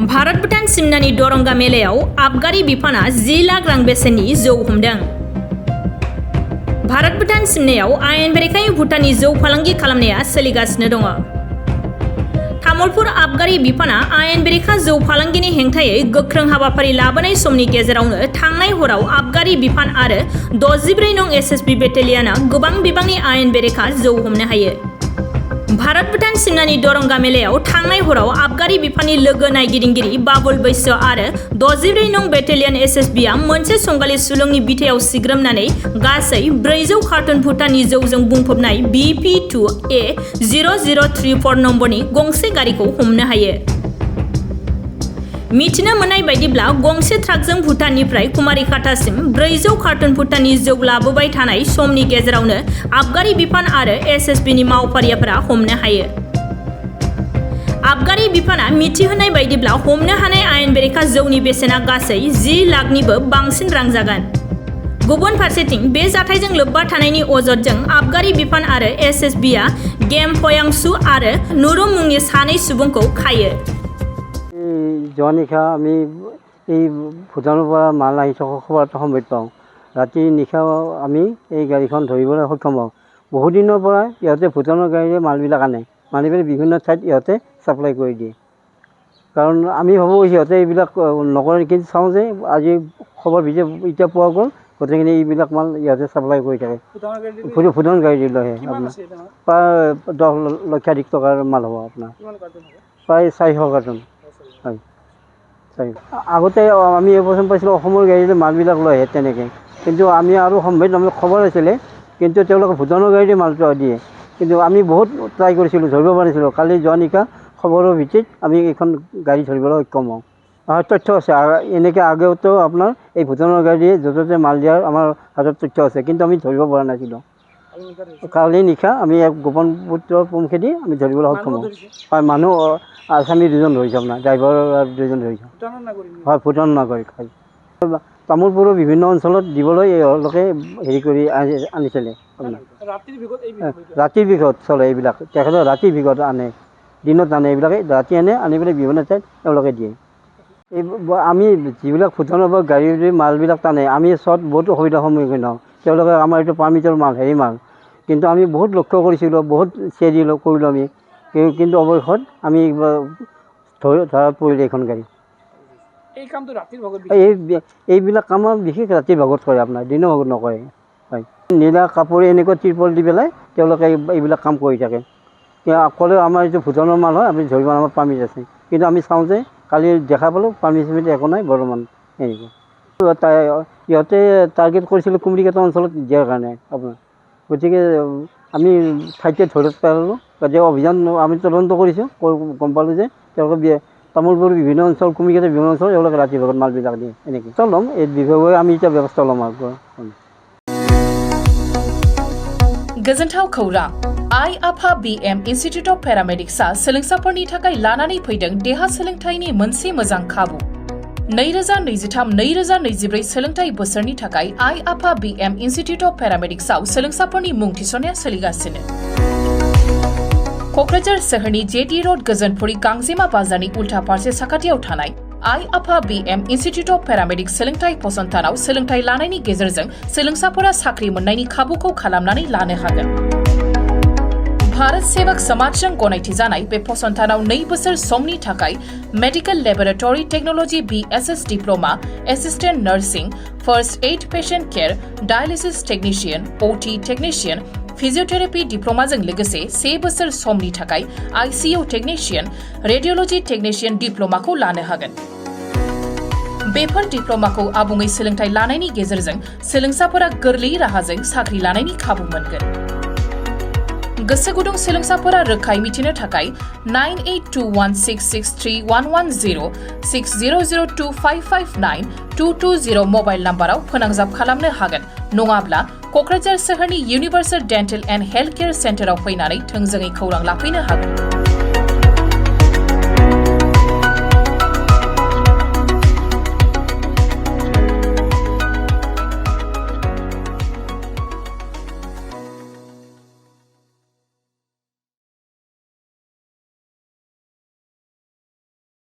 भारत भुटान सिमनानि दरंगा मेलायाव आबगारि बिफाना 10 लाख रां बेसेननि जौ हमदों। भारत भुटान सिमनायाव आयेन बेरेखायै भुटाननि जौ फालांगि खालामनाया सोलिगासिनो दङ। तामुलपुर आबगारि बिफाना आयेन बेरेखा जौ फालांगिनि हेंथायै गोख्रों हाबाफारि लाबोनाय समनि गेजेरावनो थांनाय हराव आबगारि बिफान आरो 64 नं एसएसबी बेटेलियनआ गोबां बिबांनि आयेन बेरेखा जौ हमनो हायो। भारत भुटान सिमनानि दरंगा मेलायाव थांनाय हराव आबगारि बिफाननि लोगो नायगिरिगिरि बाबुल बैसो आरो 64 नं बेटेलियन एसएसबीआ मोनसे संगालि सुलुंनि बिथायाव सिग्रोमनानै गासै 400 कार्टन भुटाननि जौजों बुंफबनाय BP2A0034 नम्बरनि गंसे गारिखौ हमनो हायो। मिथिनो मोननाय बायदिब्ला गंसे ट्राकजों भुटाननिफ्राय कुमारिघाटासिम 400 कार्टन भुटाननि जौ लाबोबाय थानाय समनि गेजेरावनो आबगारि बिफान आरो एसएसबीनि मावफारियाफोरा हमनो हायो। आबगारि बिफाना मिथिहोनाय बायदिब्ला हमनो हानाय आयेन बेरेखा जौनि बेसेना गासै 10 लाखनिबो बांसिन रां जागोन। गुबुन फारसेथिं बे जाथायजों लोब्बा थानायनि अजदजों आबगारि बिफान आरो एसएसबीआ गेम पयांसु आरो नुरुम मुंनि सानै सुबुंखौ खायो। যোৱা নিশা আমি এই ভূটানৰ পৰা মাল আহি থকা খবৰ এটা সম্ভৱ পাওঁ। ৰাতি নিশা আমি এই গাড়ীখন ধৰিবলৈ সক্ষম হওঁ। বহুদিনৰ পৰা ইহঁতে ভূটানৰ গাড়ীৰে মালবিলাক আনে, আনি পেলাই বিভিন্ন ঠাইত ইহঁতে ছাপ্লাই কৰি দিয়ে। কাৰণ আমি ভাবোঁ সিহঁতে এইবিলাক নকৰে, কিন্তু চাওঁ যে আজি খবৰ এতিয়া পোৱা গ'ল গোটেইখিনি এইবিলাক মাল ইহঁতে ছাপ্লাই কৰি থাকে। ভূটান গাড়ী লয় আপোনাৰ প্ৰায় 10 লক্ষাধিক টকাৰ মাল হ'ব আপোনাৰ, প্ৰায় 400 কাৰ্টন। হয়, আগতে আমি এবছৰ পাইছিলোঁ অসমৰ গাড়ীৰে মালবিলাক লৈ আহে তেনেকৈ, কিন্তু আমি আৰু সম্ভৱ আমাৰ খবৰ আছিলে, কিন্তু তেওঁলোকে ভূটানৰ গাড়ীৰে মালটো দিয়ে। কিন্তু আমি বহুত ট্ৰাই কৰিছিলোঁ, ধৰিব পাৰিছিলোঁ। কালি যোৱা নিশা খবৰৰ ভিত্তিত আমি এইখন গাড়ী ধৰিবলৈ সক্ষম হওঁ। তথ্য আছে, এনেকৈ আগতেও আপোনাৰ এই ভূটানৰ গাড়ীয়ে য'তে ত'তে মাল দিয়াৰ আমাৰ হাতত তথ্য আছে, কিন্তু আমি ধৰিব পৰা নাছিলোঁ। কালি নিশা আমি এক গোপন সূত্ৰৰ পমখেদি আমি ধৰিবলৈ সক্ষম হওঁ। হয়, মানুহ আসামী 2জন ধৰিছে, আপোনাৰ ড্ৰাইভাৰ 2জন ধৰিছে। হয়, ভূটান নাগৰিক। হয়, তামোলপুৰৰ বিভিন্ন অঞ্চলত দিবলৈ এওঁলোকে হেৰি কৰি আনিছিলে। আপোনাৰ ৰাতিৰ ভিগত চলে এইবিলাক, তেখেতে ৰাতিৰ ভিগত আনে, দিনত আনে, এইবিলাকে ৰাতি আনি পেলাই বিভিন্ন ঠাইত এওঁলোকে দিয়ে। এই আমি যিবিলাক ভূটানৰ পৰা গাড়ীৰে মালবিলাক টানে, আমি চত বহুত অসুবিধাৰ সন্মুখীন হওঁ। তেওঁলোকে আমাৰ এইটো পাৰ্মিটৰ মাল, হেৰি মাল, কিন্তু আমি বহুত লক্ষ্য কৰিছিলোঁ, বহুত চেৰি কৰিলোঁ আমি, কিন্তু অৱশেষত আমি ধৰাত পৰিলে এইখন গাড়ী। এইবিলাক কাম বিশেষ ৰাতিৰ ভাগত কৰে, আপোনাৰ দিনৰ ভাগত নকৰে। হয়, নীলা কাপোৰ এনেকুৱা ত্ৰিপল দি পেলাই তেওঁলোকে এইবিলাক কাম কৰি থাকে। ক'লেও আমাৰ এইটো ভূটানৰ মাল হয়, আমি ধৰিব আমাৰ পাৰ্মিট আছে, কিন্তু আমি চাওঁ যে কালি দেখা পালোঁ পাৰ্মিট একো নাই বৰ্তমান। এনেকুৱা ইহঁতে টাৰ্গেট কৰিছিলোঁ কুমাৰিঘাটা অঞ্চলত দিয়াৰ কাৰণে আপোনাৰ, গতিকে আমি ঠাইতে ধৰি পেলালোঁ। গতিকে অভিযান আমি তদন্ত কৰিছোঁ, গম পালোঁ যে তেওঁলোকে তামোলপুৰ বিভিন্ন অঞ্চল, কুমাৰিঘাটা বিভিন্ন অঞ্চল এওঁলোকে ৰাতি ভাগত মালবিলাক দিয়ে। এনেকৈ ল'ম, এই বিভাগে আমি এতিয়া ব্যৱস্থা ল'ম আৰু। गोजोनथाव खौरां, आइ आफा BM इन्स्टिट्यूट अफ पेरामेडिक्सआ सोलोंसाफोरनि थाखाय लानानै फैदों देहा सोलोंथायनि मोनसे मोजां खाबु। 2023-2024 सोलोंथाय बोसोरनि थाखाय आइ आफा BM इन्स्टिट्यूट अफ पेरामेडिक्सआव सोलोंसाफोरनि मुं थिसननाया सोलिगासिनो। क'क्राझार सोहोरनि JD रोड गोजोनपुरी गांजेमा बाजारनि उल्था फारसे साखाथियाव थानाय आइ आफा BM इन्स्टिट्यूट अफ पेरामेडिक्स सोलोंथाय फसंथानाव सोलोंथाय लानायनि गेजेरजों सोलोंसाफोरा साख्रि मोननायनि खाबुखौ खालामनानै लानो हागोन। भारत सेवक समाजजों गनायथि जानाय बे फसंथानाव 2 बोसोर समनि थाखाय medical laboratory technology BSS diploma, assistant nursing, first aid patient care, dialysis technician, OT technician, physiotherapy डिप्लोमाजों लोगोसे 3 बोसोर समनि थाखाय ICU टेक्निशियन, रेडियोलॉजी टेक्निशियन डिप्लोमाखौ लानो हागोन। बेफोर डिप्लोमाखौ आबुङै सोलोंथाय लानायनि गेजेरजों सोलोंसाफोरा गोरलै राहाजों साख्रि लानायनि खाबु मोनगोन। गोसो गुदुं सोलोंसाफोरा रोखायै मिथिनो थाखाय 9821663110 6002559220 मबाइल नाम्बाराव फोनांजाब खालामनो हागोन, नङाब्ला क'क्राझार सोहोरनि universal dental and health care सेन्टाराव फैनानै थोंजोङै खौरां लाफैनो हागोन।